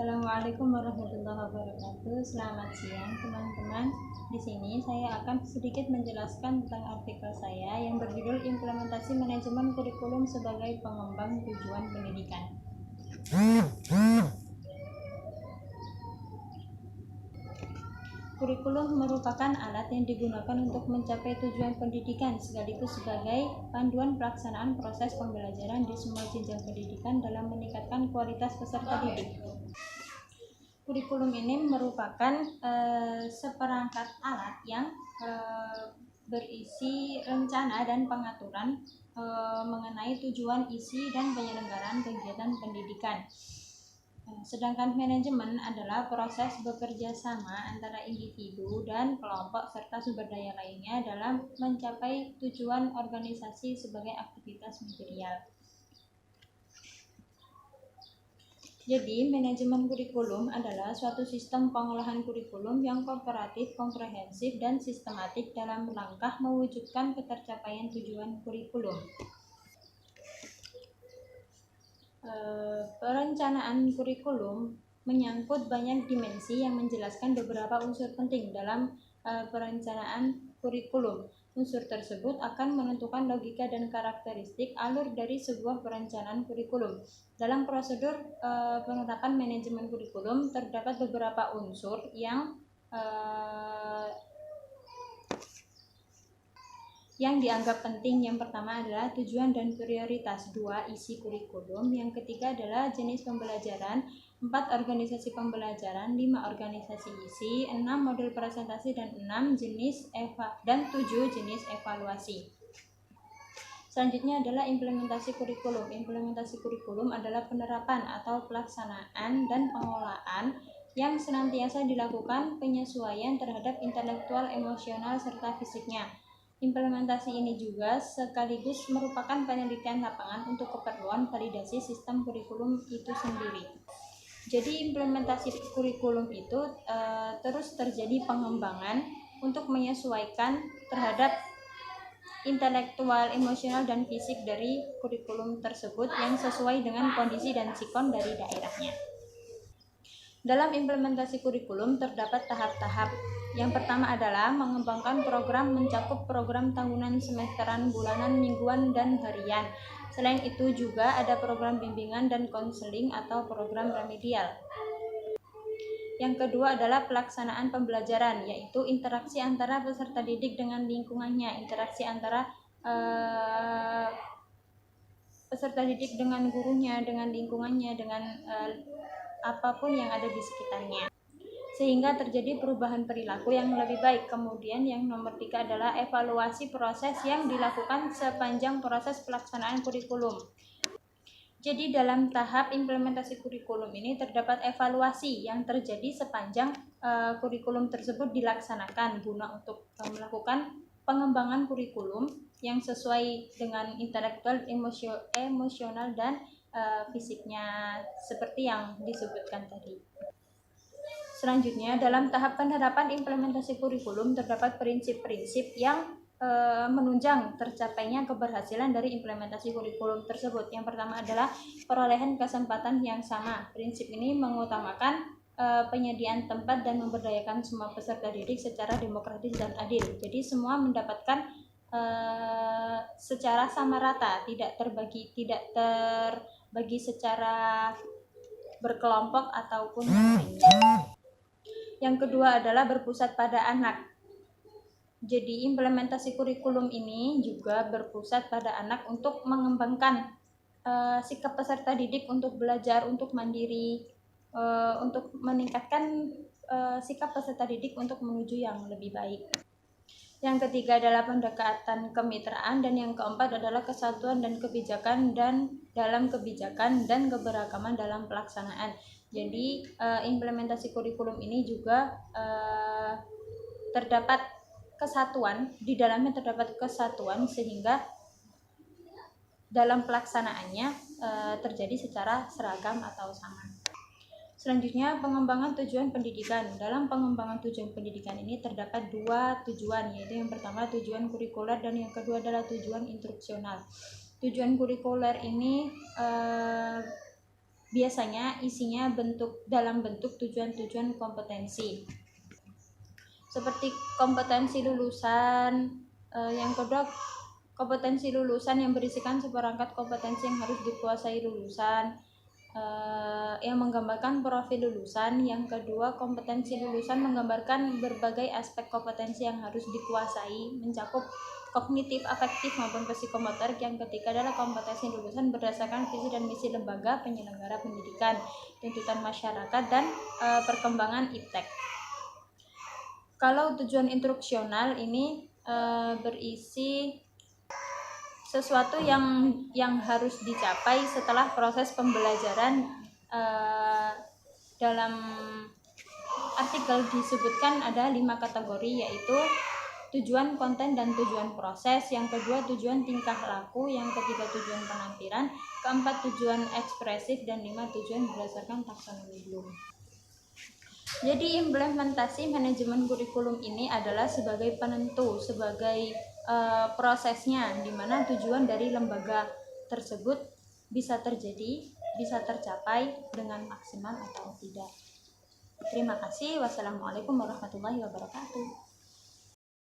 Assalamualaikum warahmatullahi wabarakatuh. Selamat siang teman-teman. Di sini saya akan sedikit menjelaskan tentang artikel saya yang berjudul Implementasi Manajemen Kurikulum sebagai Pengembang Tujuan Pendidikan. Kurikulum merupakan alat yang digunakan untuk mencapai tujuan pendidikan sekaligus sebagai panduan pelaksanaan proses pembelajaran di semua jenjang pendidikan dalam meningkatkan kualitas peserta didik. Kurikulum ini merupakan seperangkat alat yang berisi rencana dan pengaturan mengenai tujuan, isi, dan penyelenggaraan kegiatan pendidikan. Sedangkan manajemen adalah proses bekerja sama antara individu dan kelompok serta sumber daya lainnya dalam mencapai tujuan organisasi sebagai aktivitas material. Jadi, manajemen kurikulum adalah suatu sistem pengolahan kurikulum yang kooperatif, komprehensif, dan sistematik dalam langkah mewujudkan ketercapaian tujuan kurikulum. Perencanaan kurikulum menyangkut banyak dimensi yang menjelaskan beberapa unsur penting dalam perencanaan kurikulum. Unsur tersebut akan menentukan logika dan karakteristik alur dari sebuah perencanaan kurikulum. Dalam prosedur penerapan manajemen kurikulum terdapat beberapa unsur yang dianggap penting. Yang pertama adalah tujuan dan prioritas. 2. Isi kurikulum. Yang ketiga adalah jenis pembelajaran. 4. Organisasi pembelajaran. 5. Organisasi isi. 6. Model presentasi. Dan 7 jenis evaluasi. Selanjutnya adalah implementasi kurikulum. Implementasi kurikulum adalah penerapan atau pelaksanaan dan pengolahan yang senantiasa dilakukan penyesuaian terhadap intelektual, emosional, serta fisiknya. Implementasi ini juga sekaligus merupakan penelitian lapangan untuk keperluan validasi sistem kurikulum itu sendiri. Jadi implementasi kurikulum itu terus terjadi pengembangan untuk menyesuaikan terhadap intelektual, emosional, dan fisik dari kurikulum tersebut yang sesuai dengan kondisi dan sikon dari daerahnya. Dalam implementasi kurikulum terdapat tahap-tahap. Yang pertama adalah mengembangkan program mencakup program tahunan, semesteran, bulanan, mingguan, dan harian. Selain itu juga ada program bimbingan dan konseling atau program remedial. Yang kedua adalah pelaksanaan pembelajaran, yaitu interaksi antara peserta didik dengan lingkungannya, interaksi antara peserta didik dengan gurunya, dengan lingkungannya, dengan apapun yang ada di sekitarnya, sehingga terjadi perubahan perilaku yang lebih baik. Kemudian yang nomor 3 adalah evaluasi proses yang dilakukan sepanjang proses pelaksanaan kurikulum. Jadi dalam tahap implementasi kurikulum ini terdapat evaluasi yang terjadi sepanjang kurikulum tersebut dilaksanakan guna untuk melakukan pengembangan kurikulum yang sesuai dengan intelektual, emosional, dan fisiknya seperti yang disebutkan tadi. Selanjutnya, dalam tahap penerapan implementasi kurikulum terdapat prinsip-prinsip yang menunjang tercapainya keberhasilan dari implementasi kurikulum tersebut. Yang pertama adalah perolehan kesempatan yang sama. Prinsip ini mengutamakan penyediaan tempat dan memberdayakan semua peserta didik secara demokratis dan adil. Jadi semua mendapatkan secara sama rata, tidak terbagi secara berkelompok ataupun yang lainnya. Yang kedua adalah berpusat pada anak. Jadi implementasi kurikulum ini juga berpusat pada anak untuk mengembangkan sikap peserta didik untuk belajar, untuk mandiri, untuk meningkatkan sikap peserta didik untuk menuju yang lebih baik. Yang ketiga adalah pendekatan kemitraan, dan yang keempat adalah kesatuan dan kebijakan dalam kebijakan dan keberagaman dalam pelaksanaan. Jadi implementasi kurikulum ini juga terdapat kesatuan, di dalamnya terdapat kesatuan sehingga dalam pelaksanaannya terjadi secara seragam atau sama. Selanjutnya, pengembangan tujuan pendidikan. Dalam pengembangan tujuan pendidikan ini terdapat 2 tujuan, yaitu yang pertama tujuan kurikuler dan yang kedua adalah tujuan instruksional. Tujuan kurikuler ini biasanya isinya dalam bentuk tujuan-tujuan kompetensi. Seperti kompetensi lulusan, yang kedua kompetensi lulusan yang berisikan seperangkat kompetensi yang harus dikuasai lulusan, yang menggambarkan profil lulusan. Yang kedua, kompetensi lulusan menggambarkan berbagai aspek kompetensi yang harus dikuasai, mencakup kognitif, afektif maupun psikomotorik. Yang ketiga adalah kompetensi lulusan berdasarkan visi dan misi lembaga penyelenggara pendidikan, tuntutan masyarakat, dan perkembangan iptek. Kalau tujuan instruksional ini berisi sesuatu yang harus dicapai setelah proses pembelajaran. Dalam artikel disebutkan ada 5 kategori, yaitu tujuan konten dan tujuan proses, yang kedua tujuan tingkah laku, yang ketiga tujuan penampilan, keempat tujuan ekspresif, dan 5 tujuan berdasarkan taksonomi Bloom. Jadi implementasi manajemen kurikulum ini adalah sebagai penentu, sebagai prosesnya, di mana tujuan dari lembaga tersebut bisa terjadi, bisa tercapai dengan maksimal atau tidak. Terima kasih. Wassalamualaikum warahmatullahi wabarakatuh.